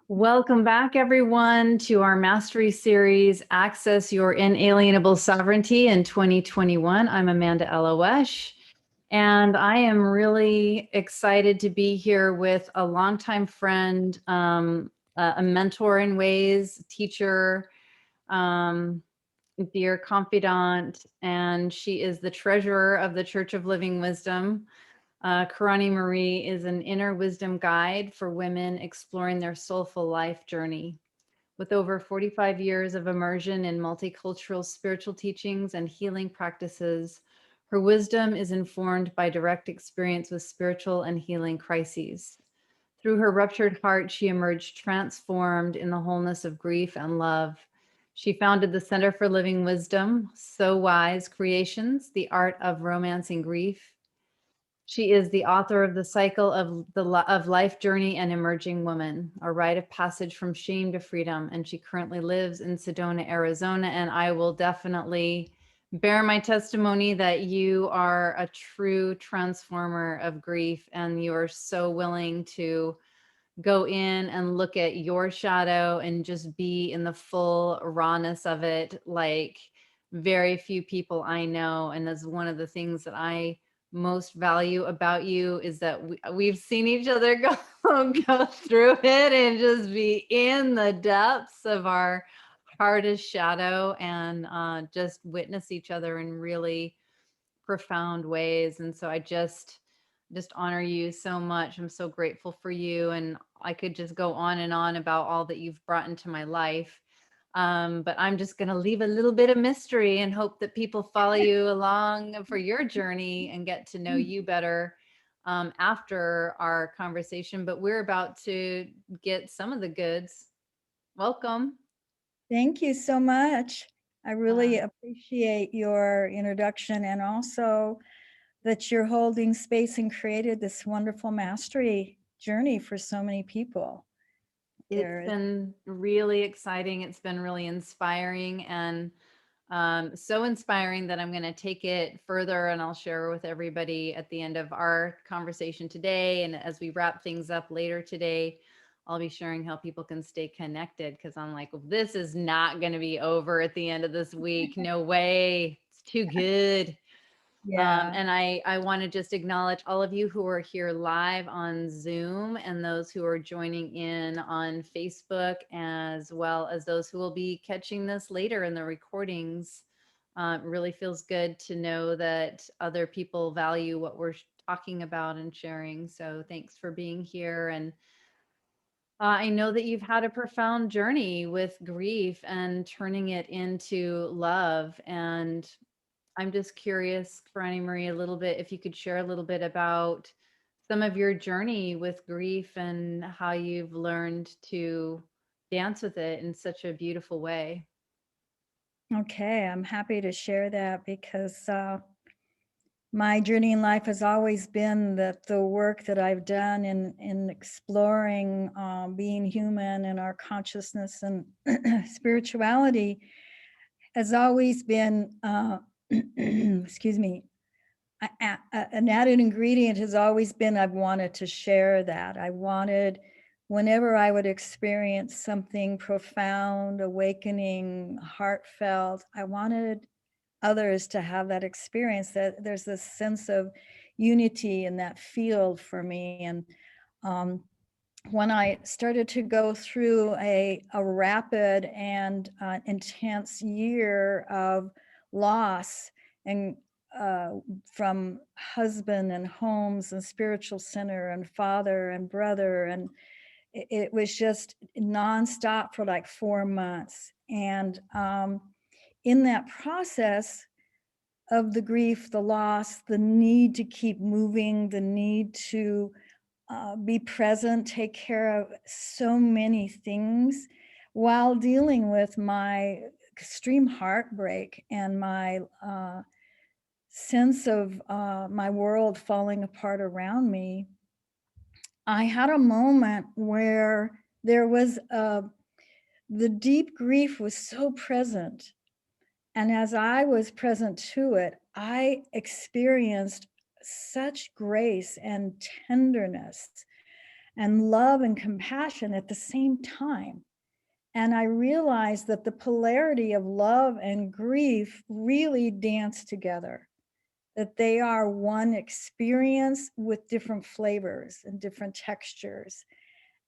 Welcome back, everyone, to our Mastery Series, Access Your Inalienable Sovereignty in 2021. I'm Amanda Eloesh, and I am really excited to be here with a longtime friend, a mentor in ways, teacher, dear confidant, and she is the treasurer of the Church of Living Wisdom. Kerani Marie is an inner wisdom guide for women exploring their soulful life journey. With over 45 years of immersion in multicultural spiritual teachings and healing practices, her wisdom is informed by direct experience with spiritual and healing crises. Through her ruptured heart, she emerged transformed in the wholeness of grief and love. She founded the Center for Living Wisdom, So Wise Creations, The Art of Romancing Grief. She is the author of The Cycle of Life Journey and Emerging Woman, a rite of passage from shame to freedom. And she currently lives in Sedona, Arizona. And I will definitely bear my testimony that you are a true transformer of grief, and you are so willing to go in and look at your shadow and just be in the full rawness of it, like very few people I know. And that's one of the things that I most value about you, is that we've seen each other go through it and just be in the depths of our hardest shadow, and just witness each other in really profound ways. And so I just honor you so much. I'm so grateful for you, and I could just go on and on about all that you've brought into my life. But I'm just going to leave a little bit of mystery and hope that people follow you along for your journey and get to know you better after our conversation. But we're about to get some of the goods. Welcome. Thank you so much. I really appreciate your introduction, and also that you're holding space and created this wonderful mastery journey for so many people. It's been really exciting. It's been really inspiring, and so inspiring that I'm going to take it further, and I'll share with everybody at the end of our conversation today. And as we wrap things up later today, I'll be sharing how people can stay connected, because I'm like, well, this is not going to be over at the end of this week. No way. It's too good. Yeah. And I want to just acknowledge all of you who are here live on Zoom, and those who are joining in on Facebook, as well as those who will be catching this later in the recordings. It really feels good to know that other people value what we're talking about and sharing. So thanks for being here. And I know that you've had a profound journey with grief and turning it into love. And I'm just curious, Franny Marie, a little bit, if you could share a little bit about some of your journey with grief and how you've learned to dance with it in such a beautiful way. Okay, I'm happy to share that, because my journey in life has always been that the work that I've done in exploring being human and our consciousness and spirituality has always been, excuse me, an added ingredient has always been I've wanted to share that. I wanted, whenever I would experience something profound, awakening, heartfelt, I wanted others to have that experience, that there's this sense of unity in that field for me. And um, when I started to go through a rapid and intense year of loss, and from husband and homes and spiritual center and father and brother, and it was just nonstop for like 4 months. And in that process of the grief, the loss, the need to keep moving, the need to be present, take care of so many things while dealing with my extreme heartbreak and my sense of my world falling apart around me. I had a moment where there was the deep grief was so present. And as I was present to it, I experienced such grace and tenderness and love and compassion at the same time. And I realized that the polarity of love and grief really dance together, that they are one experience with different flavors and different textures.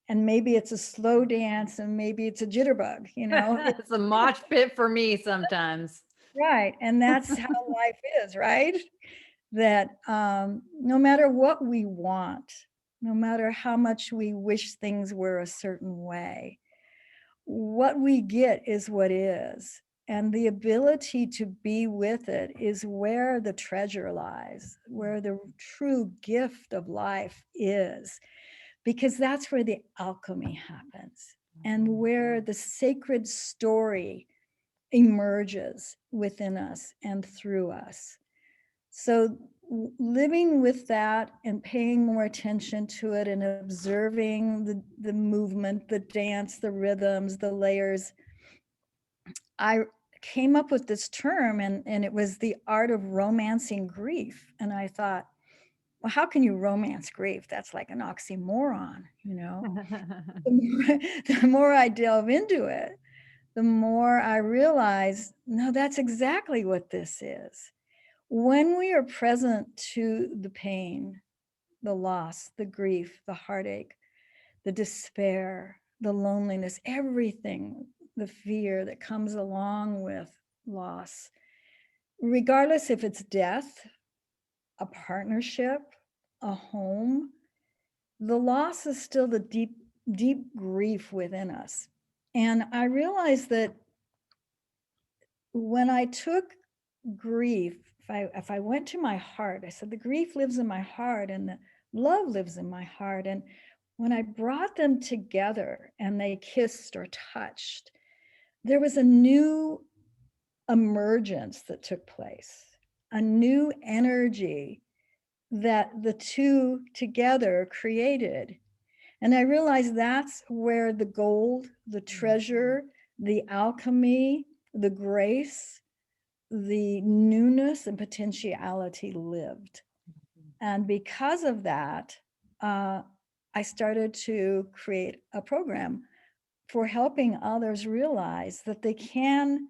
And maybe it's a slow dance and maybe it's a jitterbug, you know? It's a mosh pit for me sometimes. Right. And that's how life is, right? That no matter what we want, no matter how much we wish things were a certain way, what we get is what is. And the ability to be with it is where the treasure lies, where the true gift of life is, because that's where the alchemy happens and where the sacred story emerges within us and through us. So living with that and paying more attention to it and observing the movement, the dance, the rhythms, the layers, I came up with this term, and it was the art of romancing grief. And I thought, well, how can you romance grief? That's like an oxymoron, you know? The more I delve into it, the more I realize, no, that's exactly what this is. When we are present to the pain, the loss, the grief, the heartache, the despair, the loneliness, everything, the fear that comes along with loss, regardless if it's death, a partnership, a home, the loss is still the deep, deep grief within us. And I realized that when I took grief, if I went to my heart, I said, the grief lives in my heart and the love lives in my heart. And when I brought them together and they kissed or touched, there was a new emergence that took place, a new energy that the two together created. And I realized that's where the gold, the treasure, the alchemy, the grace, the newness and potentiality lived. And because of that, I started to create a program for helping others realize that they can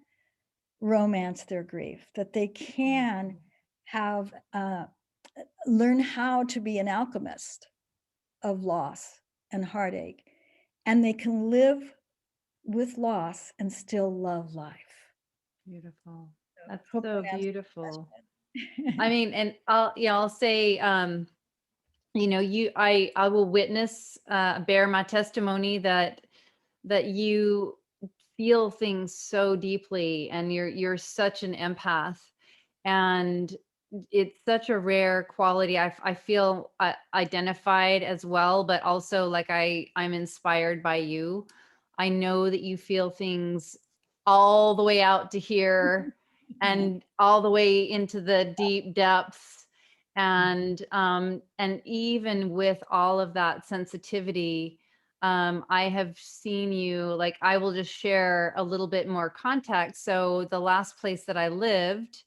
romance their grief, that they can have learn how to be an alchemist of loss and heartache, and they can live with loss and still love life. Beautiful. So That's hope so that answers beautiful. the question. I mean, and I'll say, I will witness, bear my testimony that you feel things so deeply, and you're such an empath, and it's such a rare quality. I feel identified as well, but also like I'm inspired by you. I know that you feel things all the way out to here and all the way into the deep depths, and even with all of that sensitivity, I have seen you, like, I will just share a little bit more context. So the last place that I lived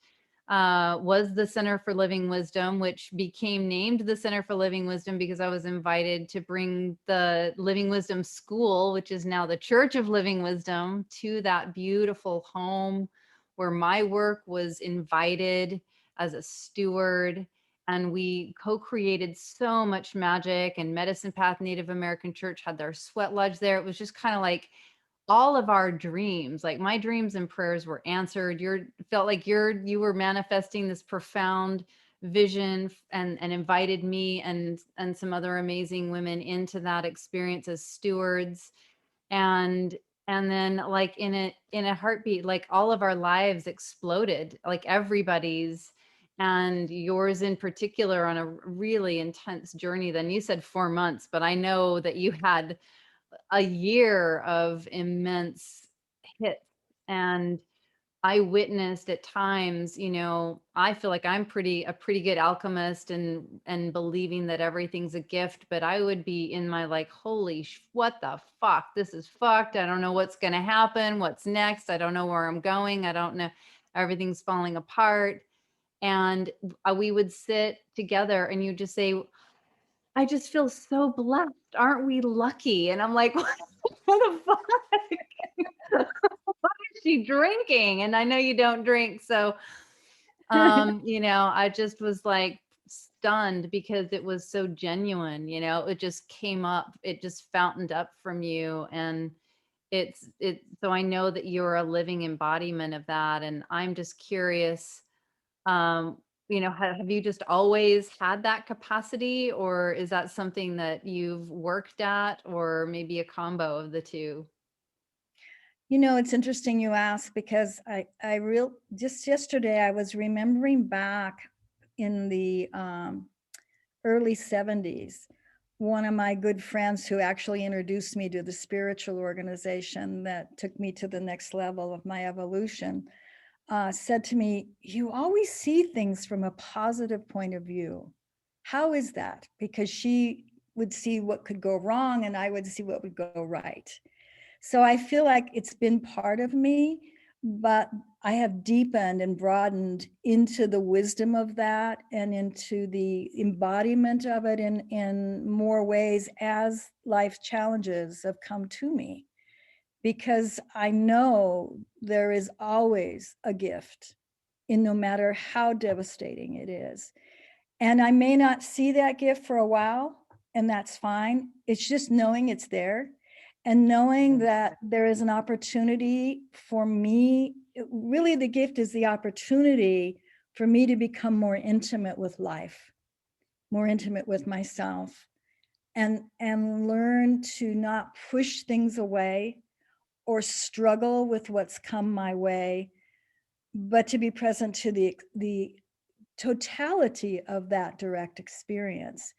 was the Center for Living Wisdom, which became named the Center for Living Wisdom because I was invited to bring the Living Wisdom School, which is now the Church of Living Wisdom, to that beautiful home where my work was invited as a steward. And we co-created so much magic, and Medicine Path Native American Church had their sweat lodge there. It was just kind of like all of our dreams, like my dreams and prayers were answered. Felt like you were manifesting this profound vision, and invited me and some other amazing women into that experience as stewards. And then, like, in a heartbeat, like all of our lives exploded, like everybody's, and yours in particular, on a really intense journey. Then you said 4 months, but I know that you had a year of immense hits. And I witnessed at times, I feel like I'm a pretty good alchemist, and believing that everything's a gift, but I would be in my, like, holy what the fuck, this is fucked. I don't know what's going to happen. What's next? I don't know where I'm going. I don't know. Everything's falling apart. And we would sit together and you just say, I just feel so blessed. aren't we lucky? And I'm like, what the fuck? What is she drinking? And I know you don't drink. So, I just was like stunned because it was so genuine, it just came up, it just fountained up from you. And so I know that you're a living embodiment of that. And I'm just curious, um, have you just always had that capacity, or is that something that you've worked at, or maybe a combo of the two? It's interesting you ask because just yesterday I was remembering back in the early 70s. One of my good friends who actually introduced me to the spiritual organization that took me to the next level of my evolution said to me, "You always see things from a positive point of view. How is that?" Because she would see what could go wrong and I would see what would go right. So I feel like it's been part of me, but I have deepened and broadened into the wisdom of that and into the embodiment of it in more ways as life challenges have come to me. Because I know there is always a gift in no matter how devastating it is. And I may not see that gift for a while, and that's fine. It's just knowing it's there and knowing that there is an opportunity for me. Really, the gift is the opportunity for me to become more intimate with life, more intimate with myself, and learn to not push things away or struggle with what's come my way, but to be present to the totality of that direct experience.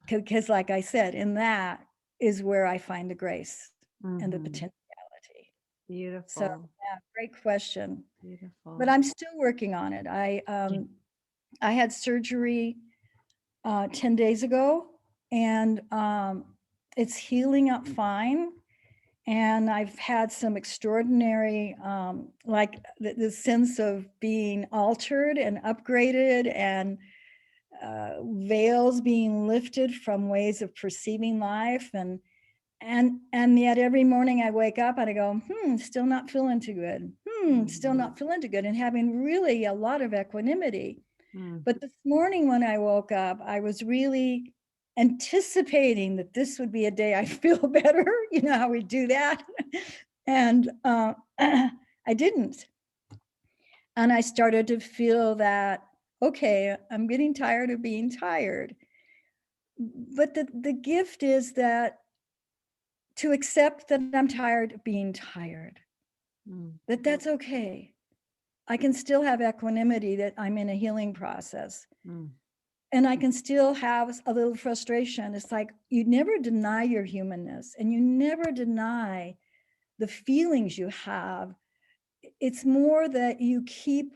Because like I said, in that is where I find the grace and the Hmm. potentiality. So Beautiful. yeah, great question. But Beautiful. I'm still working on it. I had surgery 10 days ago, and it's healing up fine. And I've had some extraordinary, like the sense of being altered and upgraded, and veils being lifted from ways of perceiving life. And yet every morning I wake up and I go, still not feeling too good. Still Mhm. not feeling too good. And having really a lot of equanimity. Mm. But this morning when I woke up, I was really anticipating that this would be a day I feel better. You know how we do that. And I didn't. And I started to feel that, okay, I'm getting tired of being tired. But the gift is that to accept that I'm tired of being tired, Mm. that's okay. I can still have equanimity that I'm in a healing process. Mm. And I can still have a little frustration. It's like you never deny your humanness and you never deny the feelings you have. It's more that you keep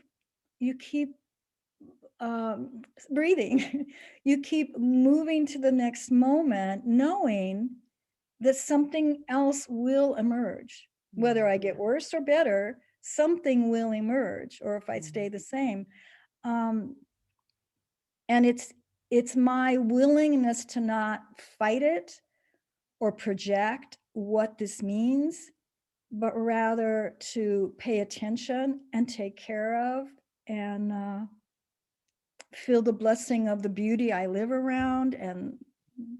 breathing. You keep moving to the next moment, knowing that something else will emerge. Whether I get worse or better, something will emerge, or if I stay Mm. the same. Um, and it's my willingness to not fight it or project what this means, but rather to pay attention and take care of, and feel the blessing of the beauty I live around, and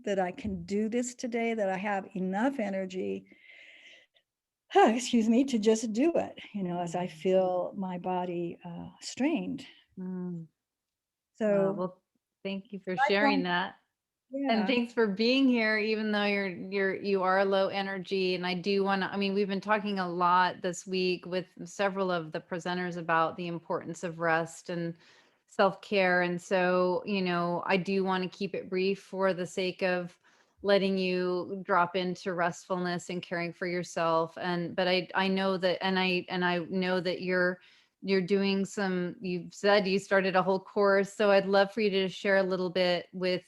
that I can do this today, that I have enough energy, excuse me, to just do it, as I feel my body strained. Mm. Wow. So Well, thank you for sharing lifelong, that. And yeah. thanks for being here, even though you are low energy. And I do want to, I mean, we've been talking a lot this week with several of the presenters about the importance of rest and self-care. And so, I do want to keep it brief for the sake of letting you drop into restfulness and caring for yourself. But I know that, and I know that you're doing you've said you started a whole course. So I'd love for you to share a little bit with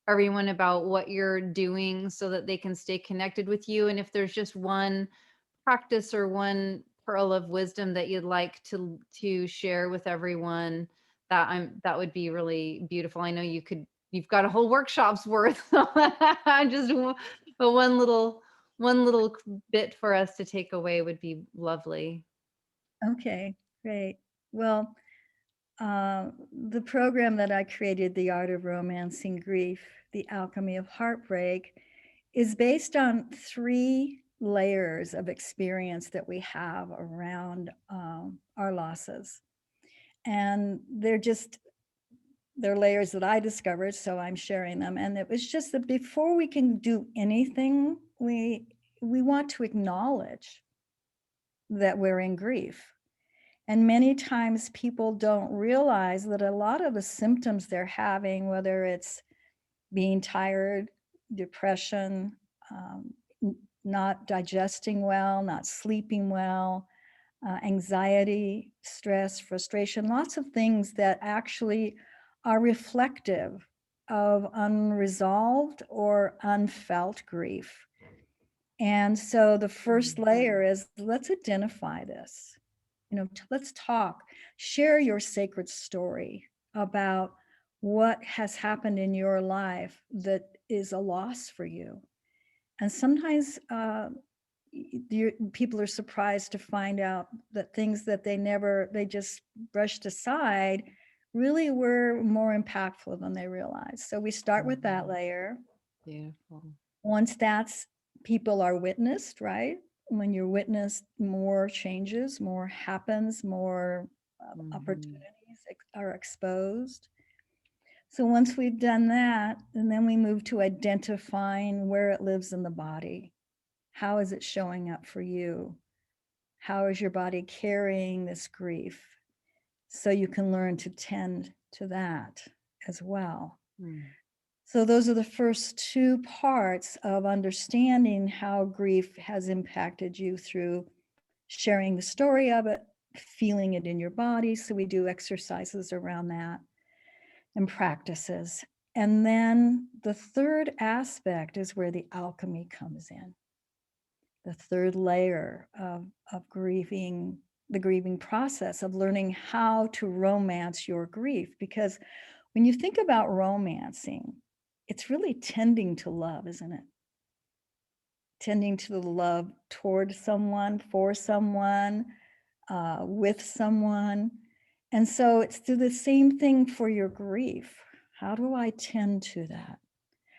everyone about what you're doing so that they can stay connected with you. And if there's just one practice or one pearl of wisdom that you'd like to share with everyone, that would be really beautiful. I know you've got a whole workshop's worth. I just But one little bit for us to take away would be lovely. Okay, great. Well, the program that I created, The Art of Romancing Grief, The Alchemy of Heartbreak, is based on 3 layers of experience that we have around our losses. And they're layers that I discovered, so I'm sharing them. And it was just that before we can do anything, we want to acknowledge that we're in grief. And many times people don't realize that a lot of the symptoms they're having, whether it's being tired, depression, not digesting well, not sleeping well, anxiety, stress, frustration, lots of things that actually are reflective of unresolved or unfelt grief. And so the first layer is, let's identify this. Let's talk, share your sacred story about what has happened in your life that is a loss for you. And sometimes people are surprised to find out that things that they just brushed aside really were more impactful than they realized. So we start with that layer. Beautiful. Once people are witnessed, right? When you're witnessed, more changes, more happens, more opportunities are exposed. So once we've done that, and then we move to identifying where it lives in the body. How is it showing up for you? How is your body carrying this grief? So you can learn to tend to that as well. So those are the first 2 parts of understanding how grief has impacted you through sharing the story of it, feeling it in your body. So we do exercises around that and practices. And then the third aspect is where the alchemy comes in. The third layer of grieving, the grieving process of learning how to romance your grief. Because when you think about romancing, it's really tending to love, isn't it? Tending to the love toward someone, for someone, with someone. And so it's the same thing for your grief. How do I tend to that?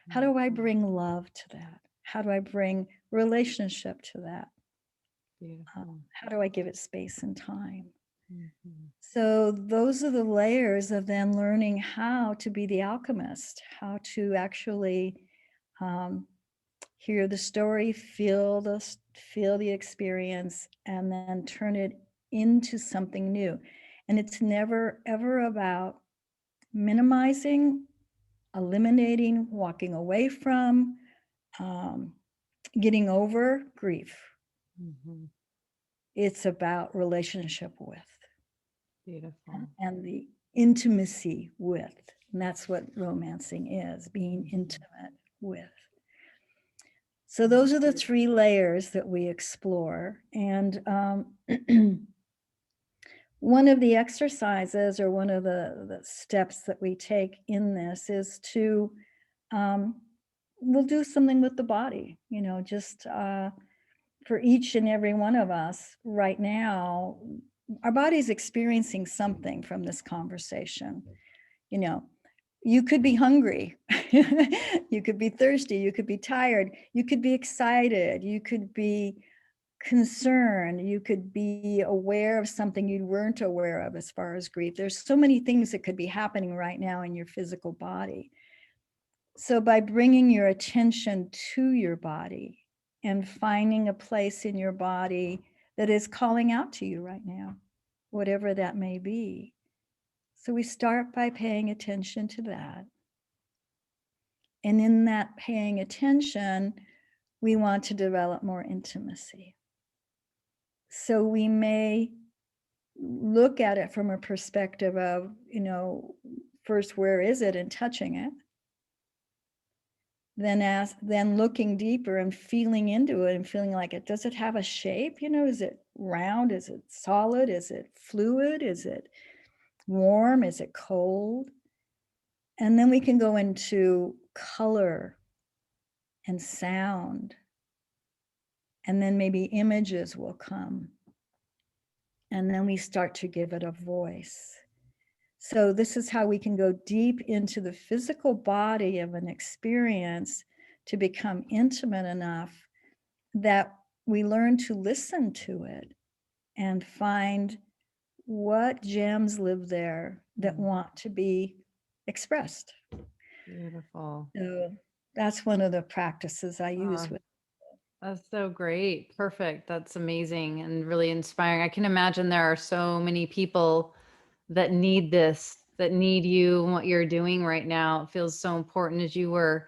How do I bring love to that? How do I bring relationship to that? How do I give it space and time? So those are the layers of then learning how to be the alchemist, how to actually hear the story, feel the experience, and then turn it into something new. And it's never, ever about minimizing, eliminating, walking away from, getting over grief. It's about relationship with. Beautiful. And the intimacy with. And that's what romancing is, being intimate with. So those are the 3 layers that we explore. And one of the exercises or one of the steps that we take in this is to, we'll do something with the body, just for each and every one of us right now, our body's experiencing something from this conversation. You could be hungry, you could be thirsty, you could be tired, you could be excited, you could be concerned, you could be aware of something you weren't aware of as far as grief. There's so many things that could be happening right now in your physical body. So by bringing your attention to your body and finding a place in your body that is calling out to you right now, whatever that may be. So we start by paying attention to that. And in that paying attention, we want to develop more intimacy. So we may look at it from a perspective of, first, where is it, and touching it. Then looking deeper and feeling into it and feeling like it. Does it have a shape? Is it round? Is it solid? Is it fluid? Is it warm? Is it cold? And then we can go into color and sound. And then maybe images will come. And then we start to give it a voice. So this is how we can go deep into the physical body of an experience to become intimate enough that we learn to listen to it and find what gems live there that want to be expressed. Beautiful. So that's one of the practices I use Oh, with. that's so great. Perfect. That's amazing and really inspiring. I can imagine there are so many people that need this, that need you and what you're doing right now. It feels so important. As you were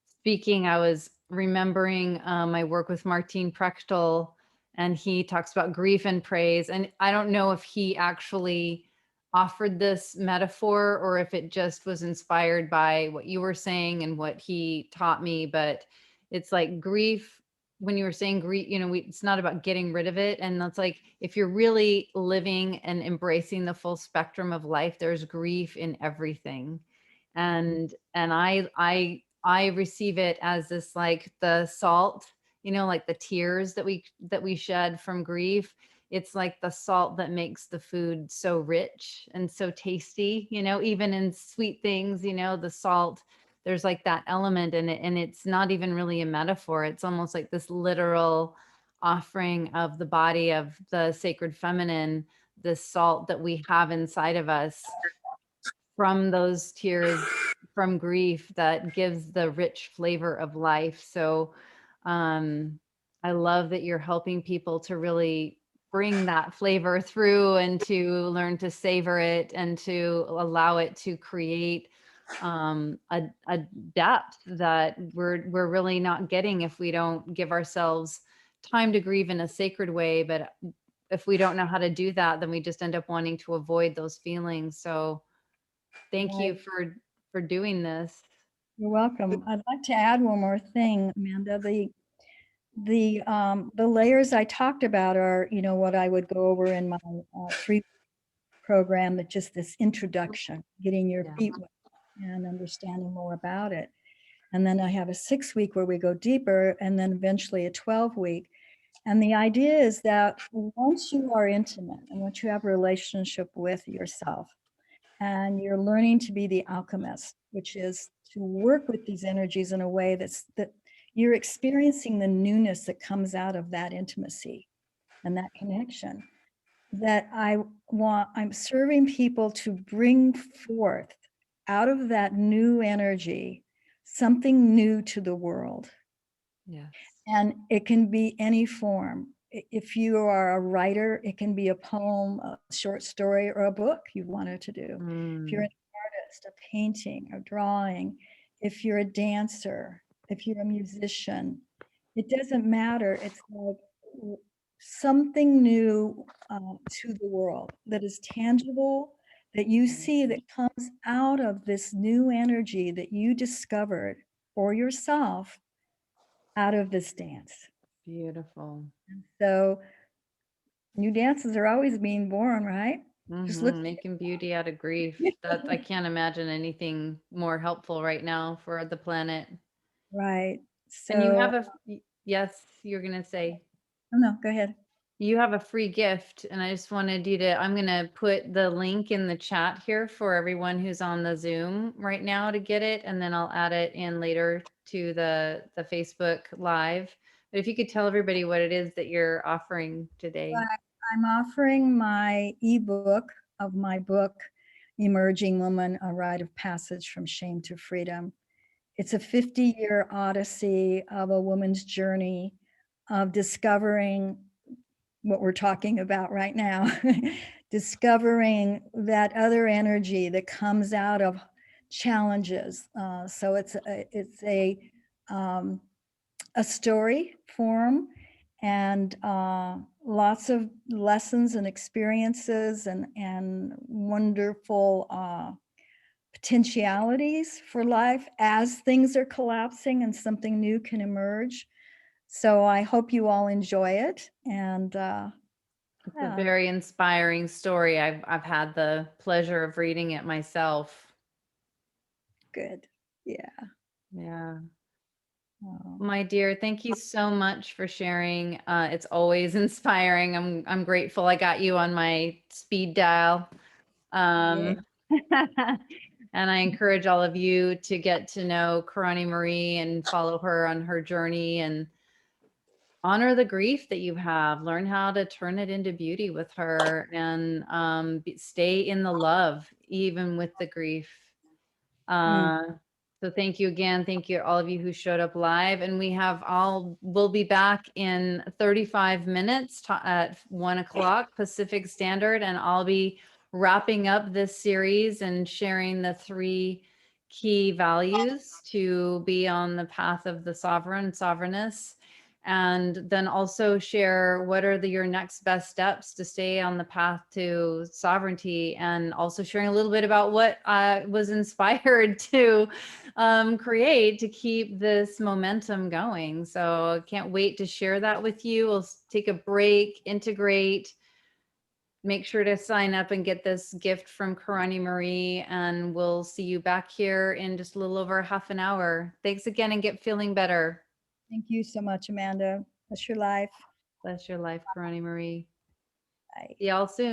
speaking, I was remembering my work with Martin Prechtel, and he talks about grief and praise. And I don't know if he actually offered this metaphor or if it just was inspired by what you were saying and what he taught me. But it's like grief, when you were saying grief, it's not about getting rid of it. And that's like, if you're really living and embracing the full spectrum of life, there's grief in everything. And I receive it as this, like the salt, like the tears that we shed from grief. It's like the salt that makes the food so rich and so tasty, even in sweet things, the salt, there's like that element in it. And it's not even really a metaphor. It's almost like this literal offering of the body of the sacred feminine, the salt that we have inside of us from those tears, from grief, that gives the rich flavor of life. So I love that you're helping people to really bring that flavor through and to learn to savor it and to allow it to create a depth that we're really not getting if we don't give ourselves time to grieve in a sacred way. But if we don't know how to do that, then we just end up wanting to avoid those feelings. So thank you Right. for doing this. You're welcome. I'd like to add one more thing, Amanda. The layers I talked about are, what I would go over in my 3 program, that just this introduction, getting your Yeah. feet wet and understanding more about it. And then I have a 6-week where we go deeper, and then eventually a 12-week. And the idea is that once you are intimate and once you have a relationship with yourself, and you're learning to be the alchemist, which is to work with these energies in a way that you're experiencing the newness that comes out of that intimacy and that connection, that I'm serving people to bring forth out of that new energy something new to the world. Yes. And it can be any form. If you are a writer, it can be a poem, a short story, or a book you wanted to do. If you're an artist, a painting, a drawing, if you're a dancer, if you're a musician, it doesn't matter. It's like something new to the world that is tangible, that you see, that comes out of this new energy that you discovered for yourself out of this dance. Beautiful. So new dances are always being born, right? Just look, Making beauty out of grief. That I can't imagine anything more helpful right now for the planet. right. And you So, have yes, you're gonna say. oh no, go ahead. You have a free gift, and I just wanted you to, I'm going to put the link in the chat here for everyone who's on the Zoom right now to get it, and then I'll add it in later to the Facebook Live. But if you could tell everybody what it is that you're offering today. Right. I'm offering my ebook of my book, Emerging Woman, A Rite of Passage from Shame to Freedom. It's a 50-year odyssey of a woman's journey of discovering what we're talking about right now, discovering that other energy that comes out of challenges. So it's a story form, and lots of lessons and experiences and wonderful potentialities for life as things are collapsing and something new can emerge. So I hope you all enjoy it. And It's a yeah, very inspiring story. I've had the pleasure of reading it myself. good. Yeah. Yeah. Oh, My dear, thank you so much for sharing. It's always inspiring. I'm grateful I got you on my speed dial. yeah. Um, and I encourage all of you to get to know Karani Marie and follow her on her journey and honor the grief that you have. Learn how to turn it into beauty with her and stay in the love, even with the grief. Mm. Uh, so thank you again. Thank you to all of you who showed up live. And we'll be back in 35 minutes at 1 o'clock Pacific Standard. And I'll be wrapping up this series and sharing the 3 key values to be on the path of the sovereignness. And then also share what are your next best steps to stay on the path to sovereignty, and also sharing a little bit about what I was inspired to create to keep this momentum going. So I can't wait to share that with you. We'll take a break, integrate, make sure to sign up and get this gift from Karani Marie, and we'll see you back here in just a little over half an hour. Thanks again and get feeling better. Thank you so much, Amanda. That's your life. Bless your life, Karani Marie. Bye. See y'all soon.